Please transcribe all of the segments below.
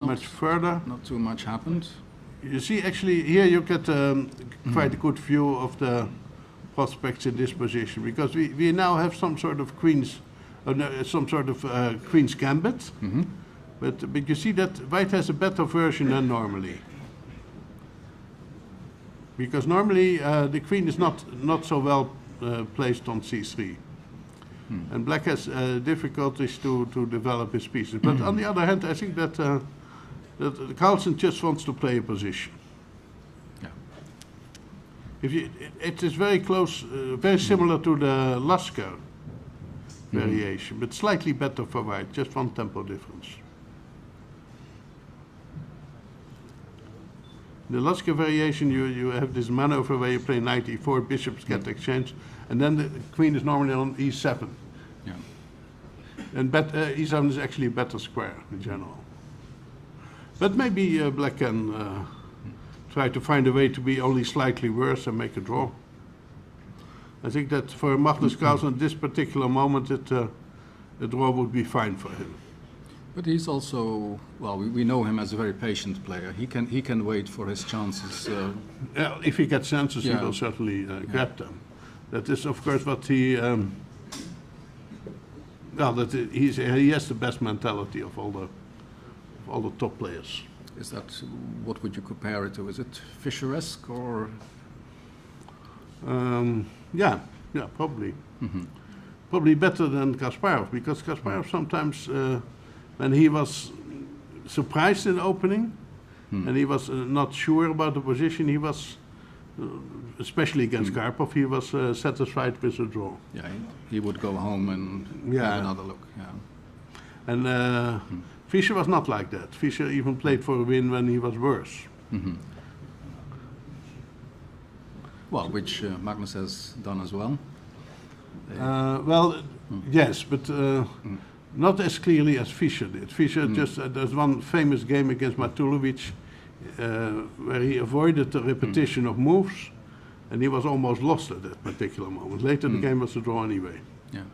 much further. Not too much happened. You see, actually, here you get quite a good view of the prospects in this position, because we now have some sort of queen's gambit. But you see that white has a better version than normally. Because normally the queen is not so well placed on c3. And black has difficulties to develop his pieces. But on the other hand, I think that Carlsen just wants to play a position. Yeah. It is very close, very similar to the Lasker variation, but slightly better for white, just one tempo difference. In the Lasker variation, you have this maneuver where you play knight e4, bishops get exchanged, and then the queen is normally on e7. Yeah. And e7 is actually a better square in general. But maybe black can try to find a way to be only slightly worse and make a draw. I think that for Magnus Carlsen at this particular moment, a draw would be fine for him. But he's also, well, we know him as a very patient player. He can wait for his chances. If he gets chances, he will certainly grab them. That is, of course, what he. He has the best mentality of all the top players. Is that, what would you compare it to? Is it Fischer-esque or? Yeah, probably. Probably better than Kasparov, because Kasparov sometimes, when he was surprised in the opening, and he was not sure about the position, he was, especially against Karpov, he was satisfied with the draw. Yeah, he would go home and have another look. Yeah. And Fischer was not like that. Fischer even played for a win when he was worse. Well, which Magnus has done as well. Yes, but not as clearly as Fischer did. Fischer just, there's one famous game against Matulovic where he avoided the repetition of moves, and he was almost lost at that particular moment. Later the game was a draw anyway. Yeah.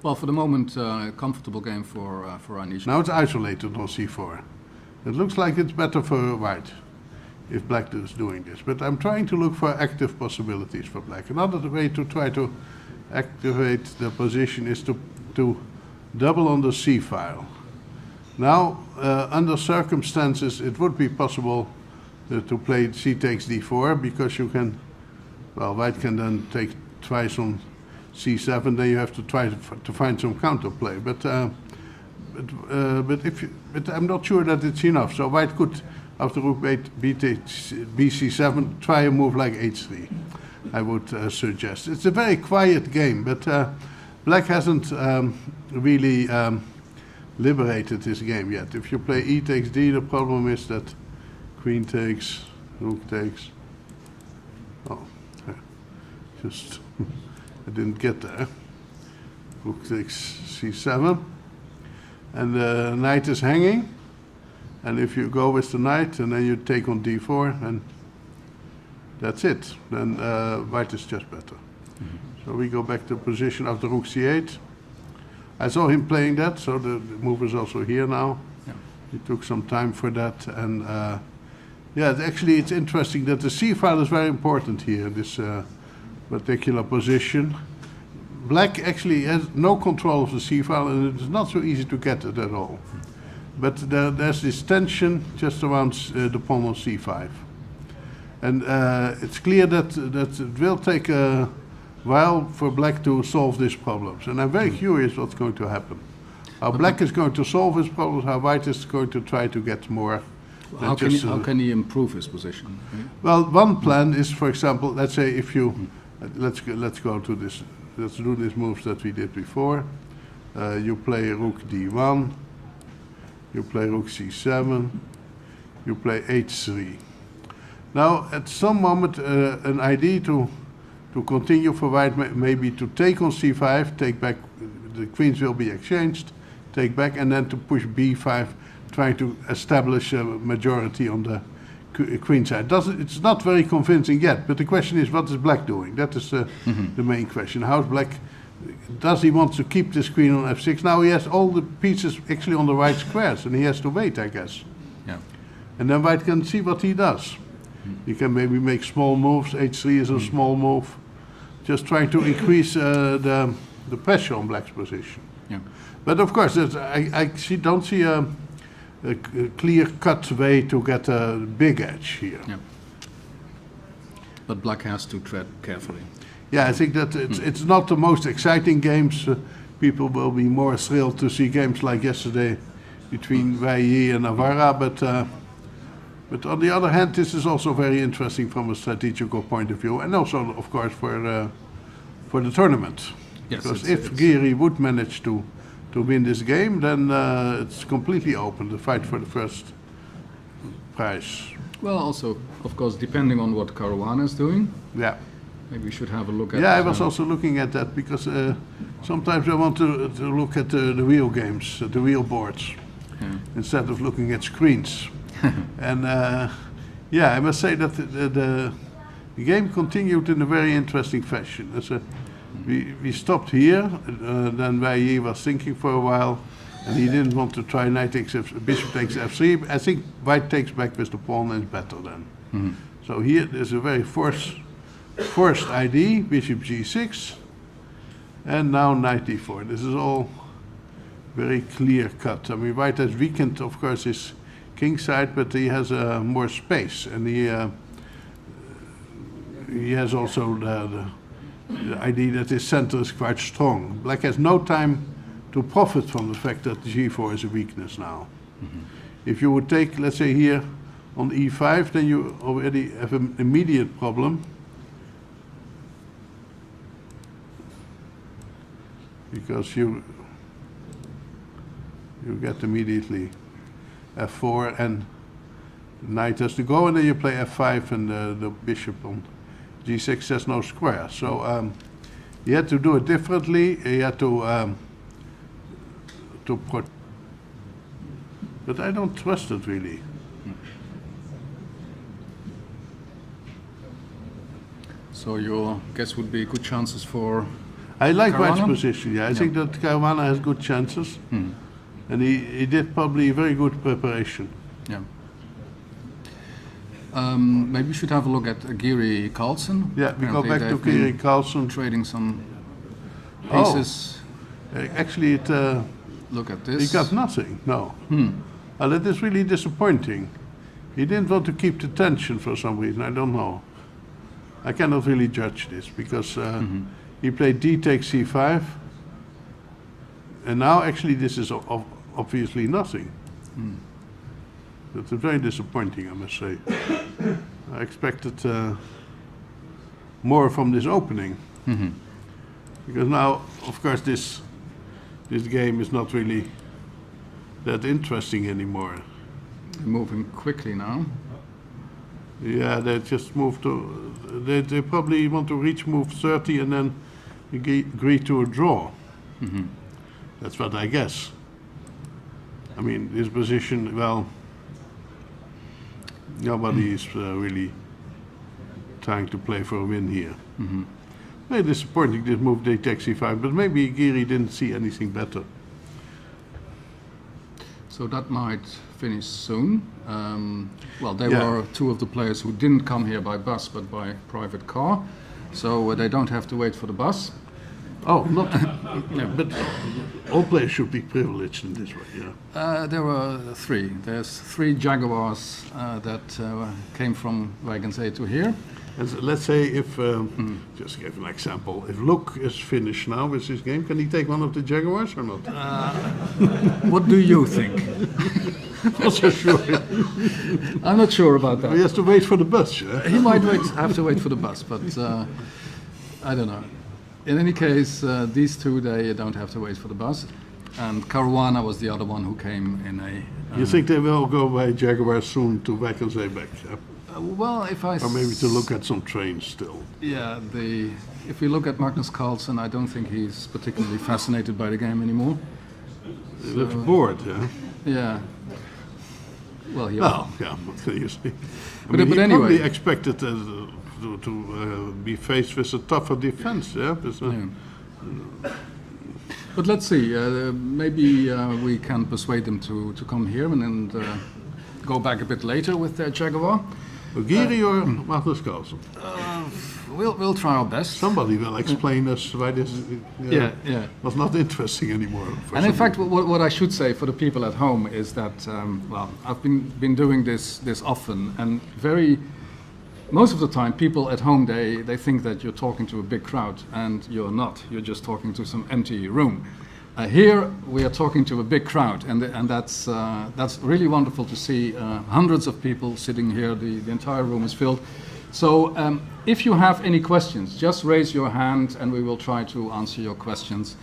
Well, for the moment, a comfortable game for Anish. Now it's isolated on c4. It looks like it's better for white if black is doing this. But I'm trying to look for active possibilities for black. Another way to try to activate the position is to double on the c file. Now, under circumstances, it would be possible to play c takes d4, because you can, well, white can then take twice on c7, then you have to try to find some counterplay. But I'm not sure that it's enough. So white could, after rook bc7, try a move like h3. I would suggest. It's a very quiet game, but black hasn't really liberated his game yet. If you play e takes d, the problem is that queen takes, rook takes. Oh, just I didn't get there. Rook takes c7, and the knight is hanging. And if you go with the knight, and then you take on d4, and that's it. Then white is just better. So we go back to position of the rook c8. I saw him playing that, so the move is also here now. Yeah. He took some time for that, and actually it's interesting that the c file is very important here, this particular position. Black actually has no control of the c file, and it's not so easy to get it at all. But there's this tension just around the pawn on c5. And it's clear that it will take a while for black to solve these problems. And I'm very curious what's going to happen. How black is going to solve his problems, how white is going to try to get more. How can he improve his position? Well, one plan is, for example, let's say if you, let's go to this, let's do these moves that we did before. You play rook d1, you play rook c7, you play h3. Now, at some moment, an idea to continue for white may be to take on c5, take back, the queens will be exchanged, take back, and then to push b5, trying to establish a majority on the queen side. It's not very convincing yet, but the question is, what is black doing? That is the main question. How's black, does he want to keep this queen on f6? Now he has all the pieces actually on the right squares, and he has to wait, I guess. Yeah. And then white can see what he does. He can maybe make small moves. H3 is a small move. Just trying to increase the pressure on black's position. Yeah. But of course, don't see a clear-cut way to get a big edge here. Yeah. But black has to tread carefully. Yeah, I think that it's not the most exciting games. People will be more thrilled to see games like yesterday between Wei Yi and Navarra, but on the other hand, this is also very interesting from a strategical point of view, and also, of course, for the tournament. Yes, because if Giri would manage to win this game, then it's completely open, the fight for the first prize. Well, also, of course, depending on what Caruana is doing. Yeah. Maybe we should have a look at. Yeah, I was also looking at that because sometimes I want to look at the real games, the real boards, instead of looking at screens. And yeah, I must say that the game continued in a very interesting fashion. We stopped here, then Wei Yi was thinking for a while, and he didn't want to try knight takes bishop takes f3. I think white takes back with the pawn and is better then. Mm-hmm. So here there's a very forced ID, bishop g6, and now knight d4. This is all very clear cut. I mean, white has weakened, of course, his king side, but he has more space, and he has also the idea that his center is quite strong. Black has no time to profit from the fact that g4 is a weakness now. Mm-hmm. If you would take, let's say here on e5, then you already have an immediate problem. Because you get immediately f4 and knight has to go, and then you play f5 and the bishop on g6 has no square. So he had to do it differently. He had to put, but I don't trust it really. So your guess would be good chances for. I like Caruana? white's position. Yeah, I think that Caruana has good chances, and he did probably very good preparation. Yeah. Maybe we should have a look at Giri Carlsen. Yeah, we go Apparently back to they've been Giri Carlsen. trading some pieces. Actually, Look at he this. got nothing. No. That is really disappointing. He didn't want to keep the tension for some reason. I don't know. I cannot really judge this because he played d takes c5, and now actually this is obviously nothing. It's very disappointing, I must say. I expected more from this opening, because now, of course, this game is not really that interesting anymore. Moving quickly now. Yeah, they just moved to. They probably want to reach move 30 and then agree to a draw. That's what I guess. I mean, this position, well, nobody is really trying to play for a win here. Very disappointing, this move they take c5, but maybe Giri didn't see anything better. So that might finish soon. Well, there were two of the players who didn't come here by bus but by private car, so they don't have to wait for the bus. Oh, not. But all players should be privileged in this way, yeah. There were three. There's three Jaguars that came from Wagense to here. And so let's say if, just give an example, if Luke is finished now with this game, can he take one of the Jaguars or not? What do you think? Not so sure. I'm not sure about that. He has to wait for the bus, yeah? He might have to wait for the bus, but I don't know. In any case, these two, they don't have to wait for the bus. And Caruana was the other one who came in a... You think they will go by Jaguar soon to Wagense back? Yeah? Well, if I... Or maybe to look at some trains still. Yeah, if we look at Magnus Carlsen, I don't think he's particularly fascinated by the game anymore. He looks bored, yeah? Yeah. Well, yeah. Well, yeah, what can you say? But he anyway, probably expected to be faced with a tougher defense, yeah? But let's see, maybe we can persuade them to come here and go back a bit later with their Jaguar. Giri or Magnus Carlsen? We'll try our best. Somebody will explain us why this was not interesting anymore. And in fact, what I should say for the people at home is that, well, I've been doing this often, and most of the time people at home, they think that you're talking to a big crowd, and you're not. You're just talking to some empty room. Here we are talking to a big crowd, and that's really wonderful to see. Hundreds of people sitting here. The entire room is filled. So if you have any questions, just raise your hand and we will try to answer your questions,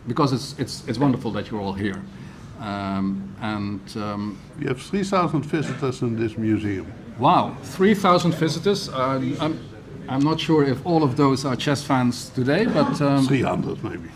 because it's wonderful that you're all here. We have 3,000 visitors in this museum. Wow, 3,000 visitors. I'm not sure if all of those are chess fans today, but 300 maybe.